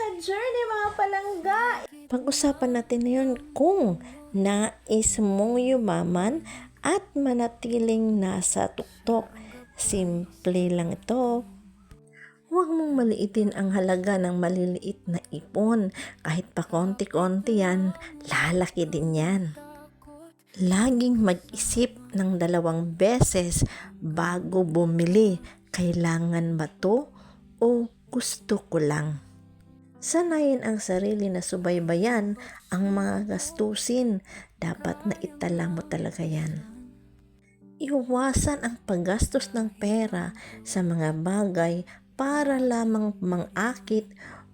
ka-journey mga palangga! Pag-usapan natin ngayon kung nais mong yumaman at manatiling nasa tuktok. Simple lang ito. Huwag mong maliitin ang halaga ng maliliit na ipon. Kahit pa konti-konti yan, lalaki din yan. Laging mag-isip ng 2 beses bago bumili. Kailangan ba to o gusto ko lang? Sanayin ang sarili na subaybayan ang mga gastusin. Dapat na itala mo talaga yan. Iwasan ang paggastos ng pera sa mga bagay para lamang mangakit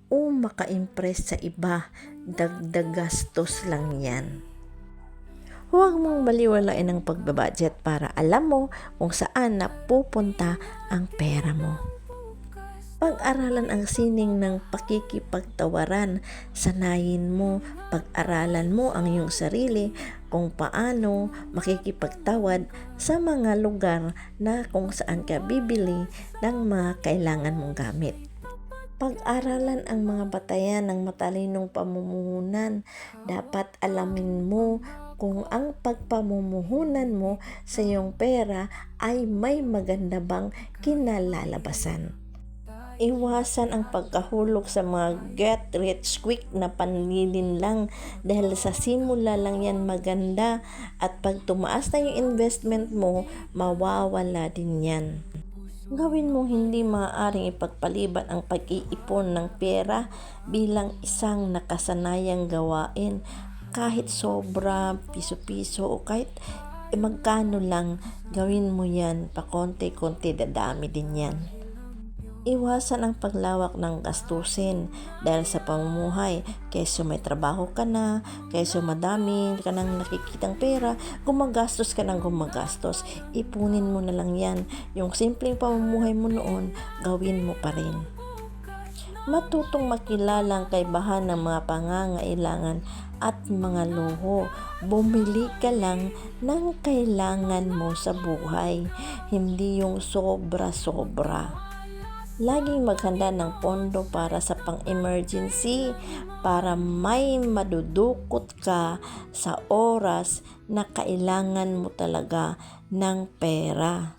o maka-impress sa iba. Dagdag gastos lang yan. Huwag mong baliwalain ang pagbabudget para alam mo kung saan napupunta ang pera mo. Pag-aralan ang sining ng pakikipagtawaran. Sanayin mo, pag-aralan mo ang iyong sarili kung paano makikipagtawad sa mga lugar na kung saan ka bibili ng mga kailangan mong gamit. Pag-aralan ang mga batayan ng matalinong pamumuhunan. Dapat alamin mo kung ang pagpamumuhunan mo sa iyong pera ay may maganda bang kinalalabasan. Iwasan ang pagkahulog sa mga get rich quick na panlilin lang dahil sa simula lang yan maganda at pag tumaas na yung investment mo, mawawala din yan. Gawin mong hindi maaaring ipagpaliban ang pag-iipon ng pera bilang isang nakasanayang gawain. Kahit sobra, piso-piso o kahit magkano lang, gawin mo yan, pakonti-konti dadami din yan. Iwasan ang paglawak ng gastusin dahil sa pamumuhay. Kaysa may trabaho ka na, kaysa madami ka nang nakikitang pera, gumagastos ka ng gumagastos. Ipunin mo na lang yan. Yung simpleng pamumuhay mo noon, gawin mo pa rin. Matutong makilala ang kaibahan ng mga pangangailangan at mga luho. Bumili ka lang ng kailangan mo sa buhay, hindi yung sobra-sobra. Laging maghanda ng pondo para sa pang-emergency para may madudukot ka sa oras na kailangan mo talaga ng pera.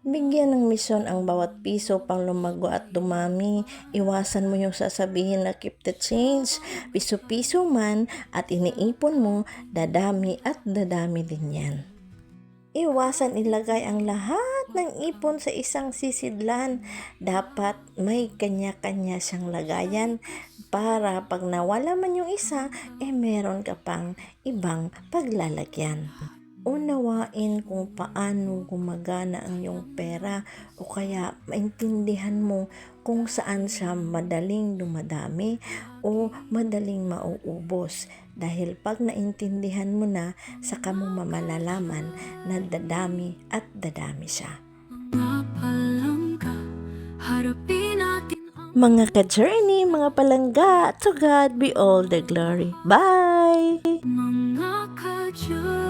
Bigyan ng misyon ang bawat piso pang lumago at dumami. Iwasan mo yung sasabihin na keep the change. Piso-piso man at iniipon mo, dadami at dadami din yan. Iwasan ilagay ang lahat ng ipon sa isang sisidlan. Dapat may kanya-kanya siyang lagayan para pag nawala man yung isa, meron ka pang ibang paglalagyan. Unawain kung paano gumagana ang iyong pera o kaya maintindihan mo kung saan siya madaling dumadami o madaling mauubos. Dahil pag naintindihan mo na, saka mo malalaman na dadami at dadami siya. Mga ka-journey, mga palangga, to God be all the glory. Bye! Mga ka-journey.